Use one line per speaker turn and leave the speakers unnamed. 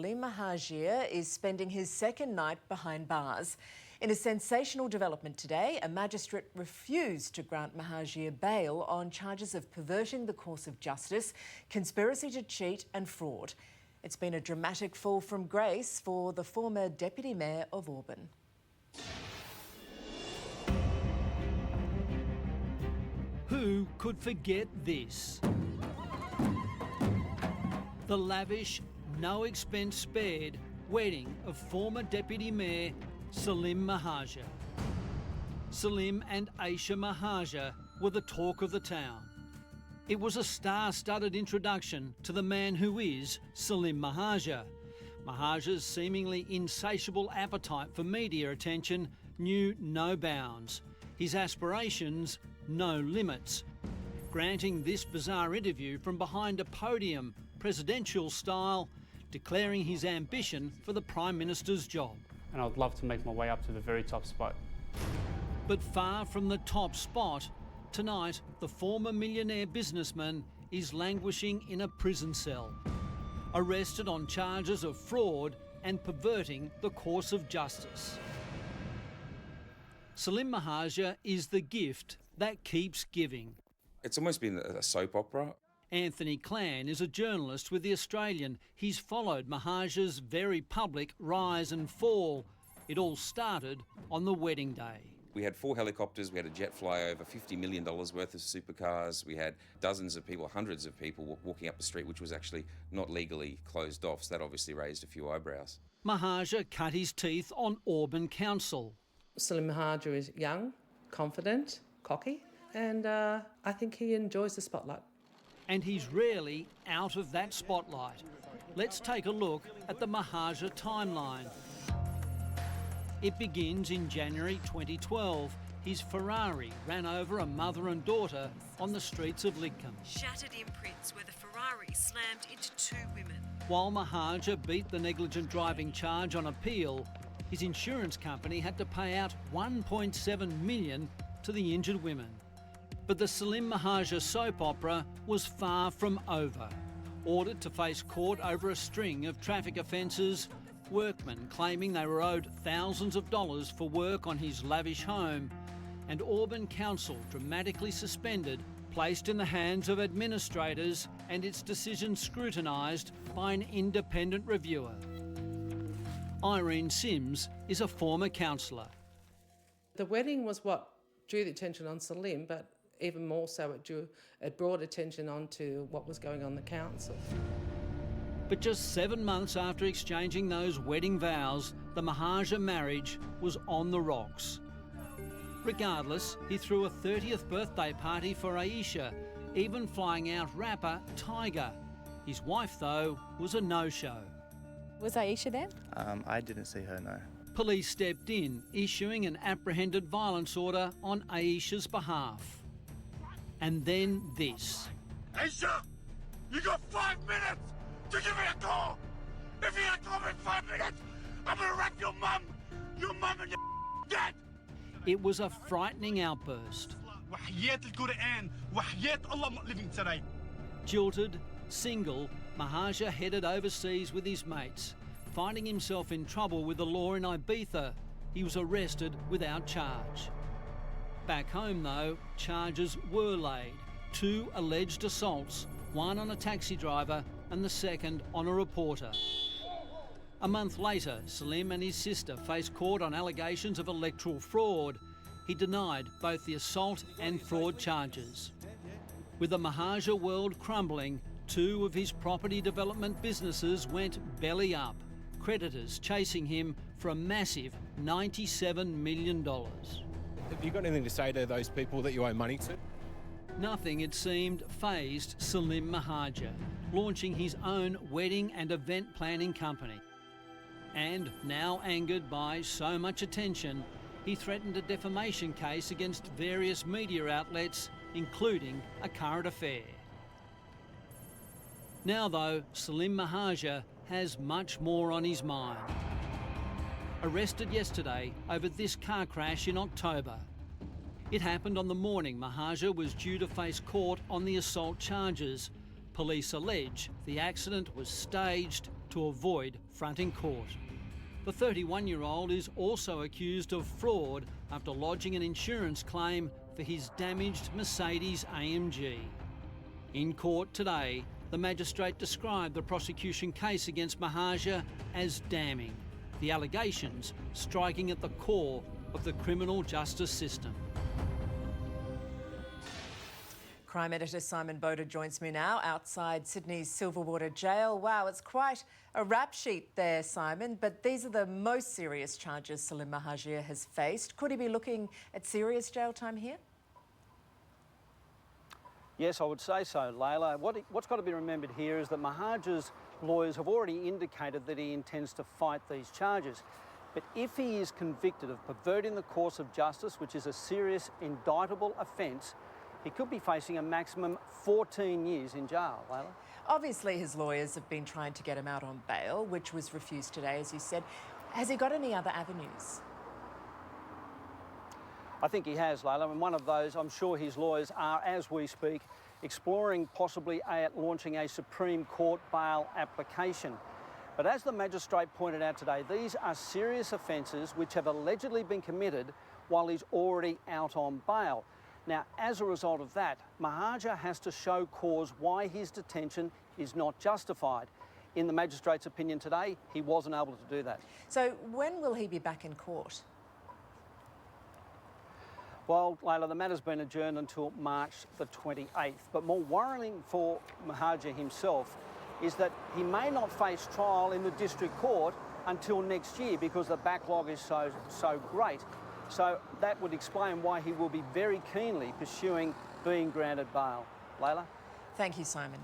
Salim Mehajer is spending his second night behind bars. In a sensational development today, a magistrate refused to grant Mehajer bail on charges of perverting the course of justice, conspiracy to cheat and fraud. It's been a dramatic fall from grace for the former Deputy Mayor of Auburn.
Who could forget this? The lavish, no expense spared wedding of former Deputy Mayor Salim Mehajer. Salim and ACA Mehajer were the talk of the town. It was a star-studded introduction to the man who is Salim Mehajer. Mehajer's seemingly insatiable appetite for media attention knew no bounds. His aspirations, no limits. Granting this bizarre interview from behind a podium, presidential style, declaring his ambition for the Prime Minister's job.
And I'd love to make my way up to the very top spot.
But far from the top spot, tonight the former millionaire businessman is languishing in a prison cell, arrested on charges of fraud and perverting the course of justice. Salim Mehajer is the gift that keeps giving.
It's almost been a soap opera.
Anthony Clan is a journalist with The Australian. He's followed Mehajer's very public rise and fall. It all started on the wedding day.
We had 4 helicopters, we had a jet flyover, $50 million worth of supercars, we had dozens of people, hundreds of people walking up the street, which was actually not legally closed off, so that obviously raised a few eyebrows.
Mehajer cut his teeth on Auburn Council.
Salim Mehajer is young, confident, cocky, and I think he enjoys the spotlight.
And he's rarely out of that spotlight. Let's take a look at the Mehajer timeline. It begins in January 2012. His Ferrari ran over a mother and daughter on the streets of Lidcombe.
Shattered imprints where the Ferrari slammed into 2 women.
While Mehajer beat the negligent driving charge on appeal, his insurance company had to pay out $1.7 million to the injured women. But the Salim Mehajer soap opera was far from over. Ordered to face court over a string of traffic offences, workmen claiming they were owed thousands of dollars for work on his lavish home, and Auburn Council dramatically suspended, placed in the hands of administrators, and its decision scrutinised by an independent reviewer. Irene Sims is a former councillor.
The wedding was what drew the attention on Salim, but even more so it brought attention onto what was going on in the council.
But just 7 months after exchanging those wedding vows, the Mehajer marriage was on the rocks. Regardless, he threw a 30th birthday party for Aisha, even flying out rapper Tiger. His wife, though, was a no-show.
Was Aisha there?
I didn't see her, no.
Police stepped in, issuing an apprehended violence order on Aisha's behalf. And then this.
Aisha, you got 5 minutes to give me a call. If you don't call me in 5 minutes, I'm gonna wreck your mum and your dad.
It was a frightening outburst. Jilted, single, Mehajer headed overseas with his mates. Finding himself in trouble with the law in Ibiza, he was arrested without charge. Back home, though, charges were laid. 2 alleged assaults, one on a taxi driver and the second on a reporter. A month later, Salim and his sister faced court on allegations of electoral fraud. He denied both the assault and fraud charges. With the Mehajer world crumbling, 2 of his property development businesses went belly up, creditors chasing him for a massive $97 million.
Have you got anything to say to those people that you owe money to?
Nothing, it seemed, fazed Salim Mehajer, launching his own wedding and event planning company. And now angered by so much attention, he threatened a defamation case against various media outlets, including a current affair. Now, though, Salim Mehajer has much more on his mind. Arrested yesterday over this car crash in October. It happened on the morning Mehajer was due to face court on the assault charges. Police allege the accident was staged to avoid fronting court. The 31-year-old is also accused of fraud after lodging an insurance claim for his damaged Mercedes AMG. In court today, the magistrate described the prosecution case against Mehajer as damning, the allegations striking at the core of the criminal justice system.
Crime editor Simon Boda joins me now outside Sydney's Silverwater Jail. Wow, it's quite a rap sheet there, Simon, but these are the most serious charges Salim Mehajer has faced. Could he be looking at serious jail time here?
Yes, I would say so, Layla. What's got to be remembered here is that Mehajer's lawyers have already indicated that he intends to fight these charges. But if he is convicted of perverting the course of justice, which is a serious indictable offence, he could be facing a maximum 14 years in jail, Layla.
Obviously, his lawyers have been trying to get him out on bail, which was refused today, as you said. Has he got any other avenues?
I think he has, Layla, and one of those, I'm sure his lawyers are, as we speak, exploring possibly launching a Supreme Court bail application. But as the magistrate pointed out today, these are serious offences which have allegedly been committed while he's already out on bail. Now, as a result of that, Mehajer has to show cause why his detention is not justified. In the magistrate's opinion today, he wasn't able to do that.
So when will he be back in court?
Well, Layla, the matter's been adjourned until March the 28th. But more worrying for Mehajer himself is that he may not face trial in the district court until next year because the backlog is so great. So that would explain why he will be very keenly pursuing being granted bail. Layla?
Thank you, Simon.